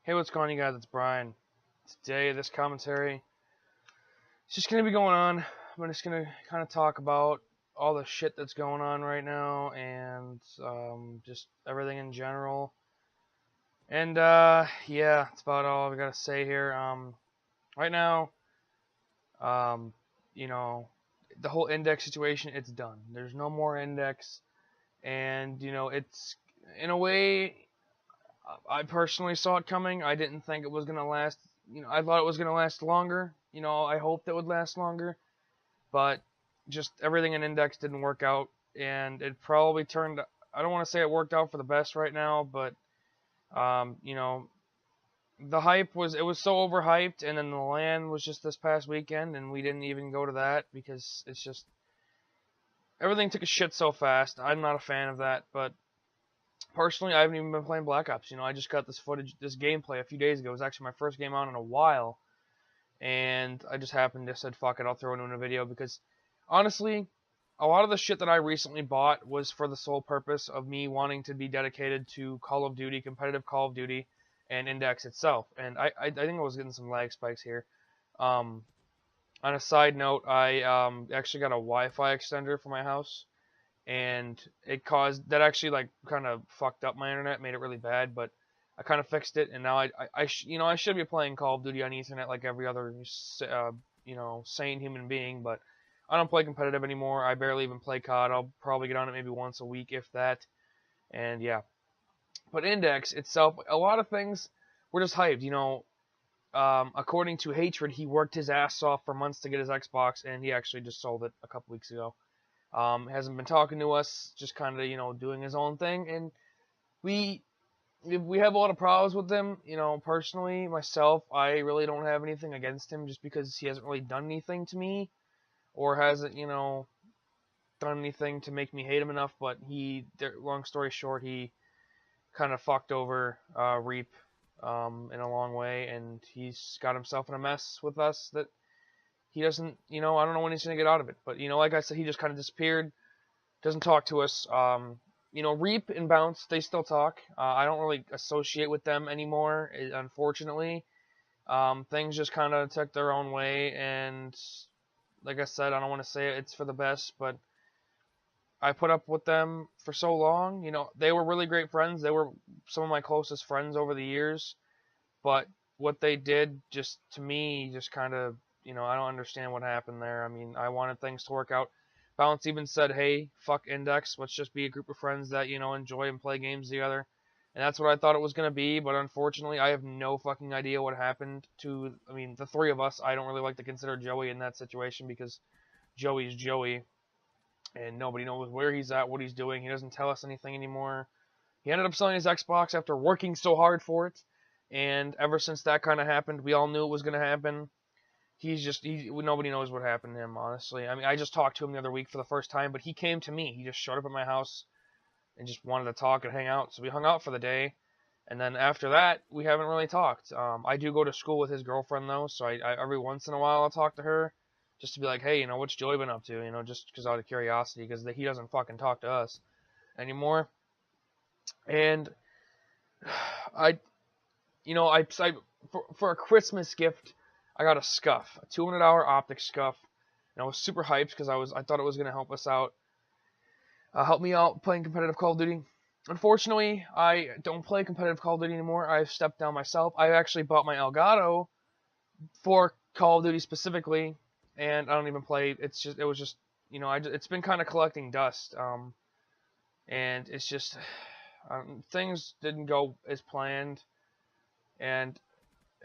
Hey, what's going on, you guys? It's Brian. Today, this commentary is just going to be going on. I'm just going to kind of talk about all the shit that's going on right now and just everything in general. And, yeah, that's about all I've got to say here. Right now, um, you know, the whole index situation, it's done. There's no more index. And, it's, in a way, I personally saw it coming. I didn't think it was going to last. I thought it was going to last longer. I hoped it would last longer. But just everything in Index didn't work out. And it probably turned. I don't want to say it worked out for the best right now, but, um, you know, the hype was. It was so overhyped. And then the LAN was just this past weekend. And we didn't even go to that because it's just. Everything took a shit so fast. I'm not a fan of that. But personally, I haven't even been playing Black Ops. I just got this footage, this gameplay a few days ago. It was actually my first game out in a while, and I just happened to said, fuck it, I'll throw it in a video because, honestly, a lot of the shit that I recently bought was for the sole purpose of me wanting to be dedicated to Call of Duty, competitive Call of Duty, and Index itself. And I think I was getting some lag spikes here. On a side note, I actually got a Wi-Fi extender for my house, and it caused that actually like kind of fucked up my internet, made it really bad, but I kind of fixed it, and now I should be playing Call of Duty on Ethernet like every other sane human being, but I don't play competitive anymore. I barely even play COD. I'll probably get on it maybe once a week if that, and yeah. But Index itself, a lot of things were just hyped. According to Hatred, he worked his ass off for months to get his Xbox, and he actually just sold it a couple weeks ago. Hasn't been talking to us, just kind of, doing his own thing. And we have a lot of problems with him. Personally, myself, I really don't have anything against him just because he hasn't really done anything to me or hasn't, done anything to make me hate him enough. But long story short, he kind of fucked over Reap in a long way, and he's got himself in a mess with us that he doesn't, I don't know when he's going to get out of it. But, like I said, he just kind of disappeared, doesn't talk to us. Reap and Bounce, they still talk. I don't really associate with them anymore, unfortunately. Things just kind of took their own way, and like I said, I don't want to say it's for the best, but I put up with them for so long. They were really great friends. They were some of my closest friends over the years, but what they did just to me just kind of, I don't understand what happened there. I mean, I wanted things to work out. Balance even said, hey, fuck Index, let's just be a group of friends that, enjoy and play games together. And that's what I thought it was going to be, but unfortunately, I have no fucking idea what happened to, the three of us. I don't really like to consider Joey in that situation because Joey's Joey, and nobody knows where he's at, what he's doing. He doesn't tell us anything anymore. He ended up selling his Xbox after working so hard for it, and ever since that kind of happened, we all knew it was going to happen. Nobody knows what happened to him, honestly. I just talked to him the other week for the first time, but he came to me. He just showed up at my house and just wanted to talk and hang out. So we hung out for the day, and then after that, we haven't really talked. I do go to school with his girlfriend though, so I every once in a while I'll talk to her just to be like, hey, what's Joey been up to? Just because out of curiosity, because he doesn't fucking talk to us anymore. And I, for a Christmas gift, I got a scuff, a $200 optic scuff, and I was super hyped because I thought it was gonna help us out, help me out playing competitive Call of Duty. Unfortunately, I don't play competitive Call of Duty anymore. I've stepped down myself. I actually bought my Elgato for Call of Duty specifically, and I don't even play. It was just, it's been kind of collecting dust, and it's just things didn't go as planned, and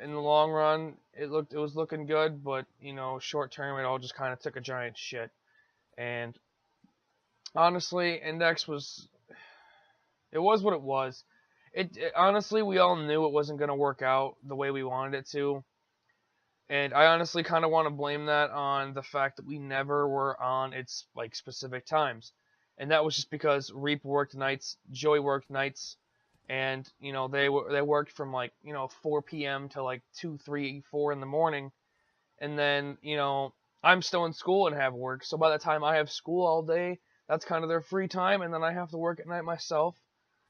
in the long run, it was looking good, but short term, it all just kind of took a giant shit. And honestly, Index was what it was. Honestly, we all knew it wasn't gonna work out the way we wanted it to, and I honestly kind of want to blame that on the fact that we never were on its like specific times, and that was just because Reap worked nights, Joey worked nights, and they worked from like 4 p.m. to like 2, 3, 4 in the morning, and then I'm still in school and have work. So by the time I have school all day, that's kind of their free time, and then I have to work at night myself,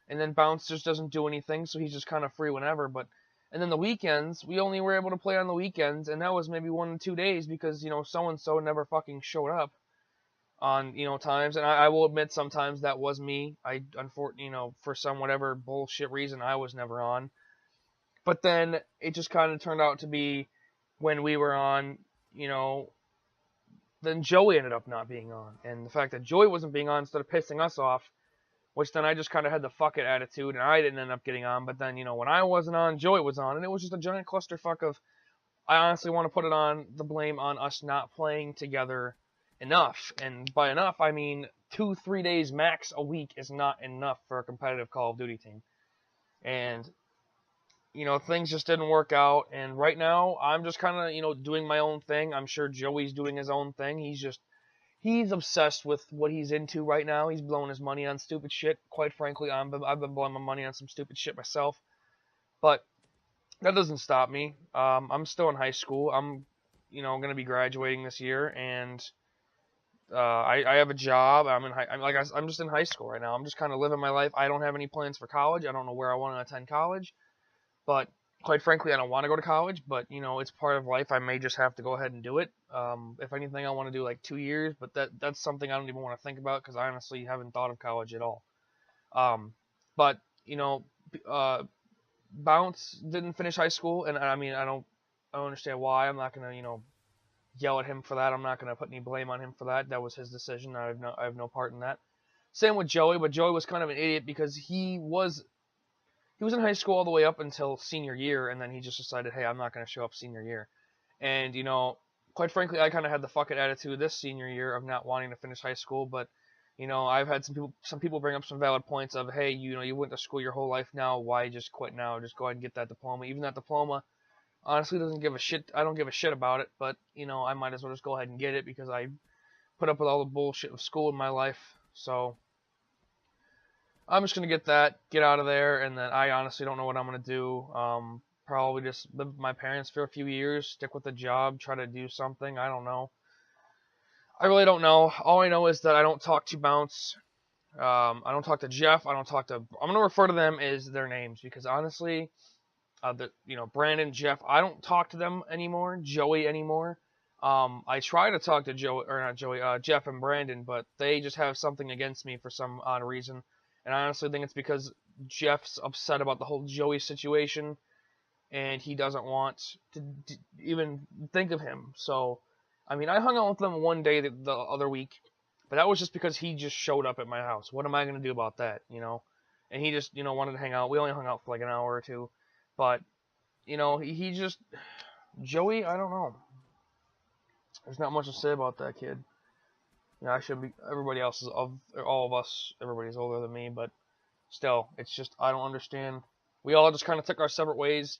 and then Bounce just doesn't do anything, so he's just kind of free whenever. But And then the weekends, we only were able to play on the weekends, and that was maybe 1 or 2 days because, so and so never fucking showed up on, times. And I will admit sometimes that was me. Unfortunately, for some whatever bullshit reason, I was never on. But then it just kind of turned out to be when we were on, then Joey ended up not being on. And the fact that Joey wasn't being on instead of pissing us off, which then I just kind of had the fuck it attitude, and I didn't end up getting on. But then, when I wasn't on, Joey was on, and it was just a giant clusterfuck of, I honestly want to put it on the blame on us not playing together enough. And by enough, I mean 2-3 days max a week is not enough for a competitive Call of Duty team. And, things just didn't work out. And right now, I'm just kind of, doing my own thing. I'm sure Joey's doing his own thing. He's obsessed with what he's into right now. He's blowing his money on stupid shit. Quite frankly, I've been blowing my money on some stupid shit myself. But that doesn't stop me. I'm still in high school. I'm, going to be graduating this year, and I have a job. I'm just in high school right now. I'm just kind of living my life. I don't have any plans for college. I don't know where I want to attend college, but quite frankly, I don't want to go to college. But it's part of life. I may just have to go ahead and do it. If anything, I want to do like 2 years, but that's something I don't even want to think about because I honestly haven't thought of college at all. But Bounce didn't finish high school, and I mean I don't understand why. I'm not gonna yell at him for that. I'm not gonna put any blame on him for that. That was his decision. I have no part in that. Same with Joey, but Joey was kind of an idiot because he was in high school all the way up until senior year, and then he just decided, hey, I'm not gonna show up senior year. And quite frankly, I kind of had the fuck it attitude this senior year of not wanting to finish high school, but I've had some people bring up some valid points of, hey, you went to school your whole life now, why just quit now? Just go ahead and get that diploma. Even that diploma honestly doesn't give a shit. I don't give a shit about it, but I might as well just go ahead and get it because I put up with all the bullshit of school in my life. So I'm just gonna get out of there, and then I honestly don't know what I'm gonna do. Probably just live with my parents for a few years, stick with the job, try to do something. I don't know. I really don't know. All I know is that I don't talk to Bounce. I don't talk to Jeff. I'm going to refer to them as their names because honestly, Brandon, Jeff, I don't talk to them anymore. Joey anymore. I try to talk to Jeff and Brandon, but they just have something against me for some odd reason. And I honestly think it's because Jeff's upset about the whole Joey situation, and he doesn't want to even think of him. So, I mean, I hung out with them one day the other week, but that was just because he just showed up at my house. What am I going to do about that, And he just, wanted to hang out. We only hung out for like an hour or two. But, he just... Joey, I don't know. There's not much to say about that kid. I should be... Everybody else is... All of us, everybody's older than me, but still, it's just... I don't understand. We all just kind of took our separate ways.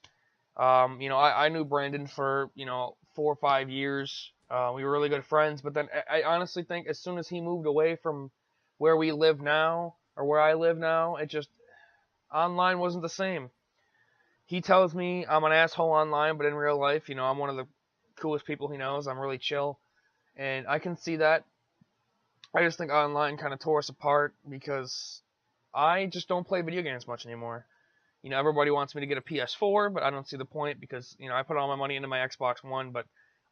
I knew Brandon for, 4 or 5 years. We were really good friends, but then I honestly think as soon as he moved away from where we live now, or where I live now, it just, online wasn't the same. He tells me I'm an asshole online, but in real life, I'm one of the coolest people he knows. I'm really chill, and I can see that. I just think online kind of tore us apart because I just don't play video games much anymore. Everybody wants me to get a PS4, but I don't see the point because, I put all my money into my Xbox One, but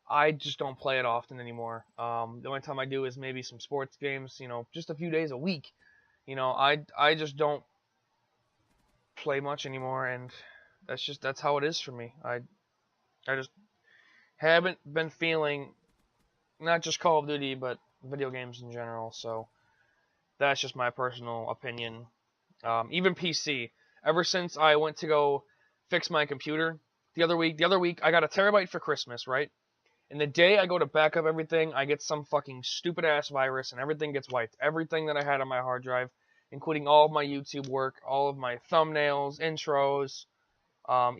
I just don't play it often anymore. The only time I do is maybe some sports games, just a few days a week. I just don't play much anymore, and that's how it is for me. I just haven't been feeling not just Call of Duty, but video games in general, so that's just my personal opinion. Even PC. Ever since I went to go fix my computer the other week I got a terabyte for Christmas, right? And the day I go to back up everything, I get some fucking stupid ass virus and everything gets wiped. Everything that I had on my hard drive, including all of my YouTube work, all of my thumbnails, intros,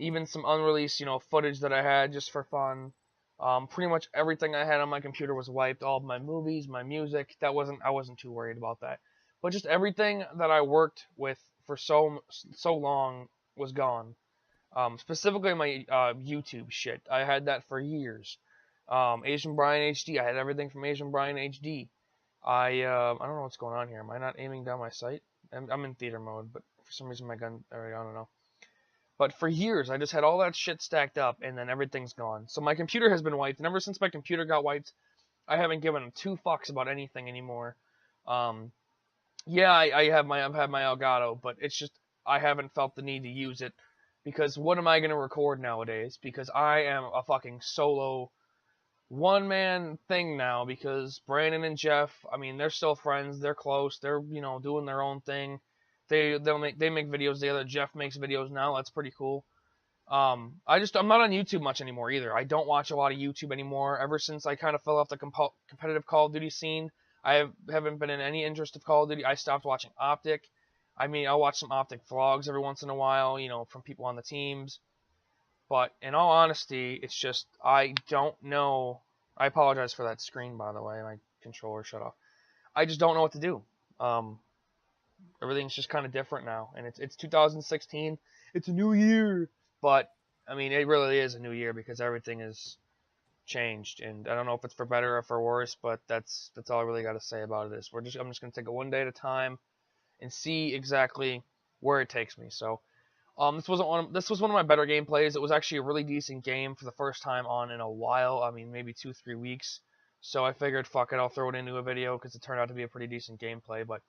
even some unreleased, footage that I had just for fun. Pretty much everything I had on my computer was wiped. All of my movies, my music. I wasn't too worried about that. But just everything that I worked with for so long was gone. Specifically my YouTube shit. I had that for years. Asian Brian HD. I had everything from Asian Brian HD. I don't know what's going on here. Am I not aiming down my sight? I'm in theater mode, but for some reason my gun. I don't know. But for years, I just had all that shit stacked up, and then everything's gone. So my computer has been wiped, and ever since my computer got wiped, I haven't given two fucks about anything anymore. Um, yeah, I've had my Elgato, but it's just I haven't felt the need to use it because what am I gonna record nowadays? Because I am a fucking solo one man thing now. Because Brandon and Jeff, I mean, they're still friends, they're close, they're doing their own thing. They make videos together. Jeff makes videos now. That's pretty cool. I'm not on YouTube much anymore either. I don't watch a lot of YouTube anymore. Ever since I kind of fell off the competitive Call of Duty scene, haven't been in any interest of Call of Duty. I stopped watching Optic. I mean, I'll watch some Optic vlogs every once in a while, from people on the teams. But in all honesty, it's just I don't know. I apologize for that screen, by the way. My controller shut off. I just don't know what to do. Um, Everything's just kind of different now, and it's 2016. It's a new year, but I mean, it really is a new year because everything is changed, and I don't know if it's for better or for worse, but that's all I really got to say about it is I'm just gonna take it one day at a time and see exactly where it takes me. So, this was one of my better gameplays. It was actually a really decent game for the first time on in a while. I mean, maybe 2-3 weeks. So I figured, fuck it, I'll throw it into a video because it turned out to be a pretty decent gameplay. But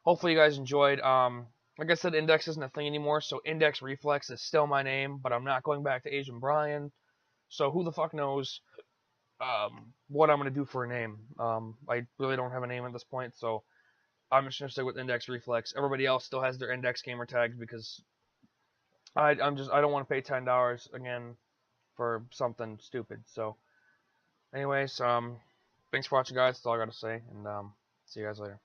hopefully you guys enjoyed. Like I said, Index isn't a thing anymore, so Index Reflex is still my name, but I'm not going back to Asian Brian. So who the fuck knows what I'm going to do for a name. I really don't have a name at this point, so I'm just going to stick with Index Reflex. Everybody else still has their Index gamer tags because I don't want to pay $10 again for something stupid. So anyways, thanks for watching, guys. That's all I got to say, and see you guys later.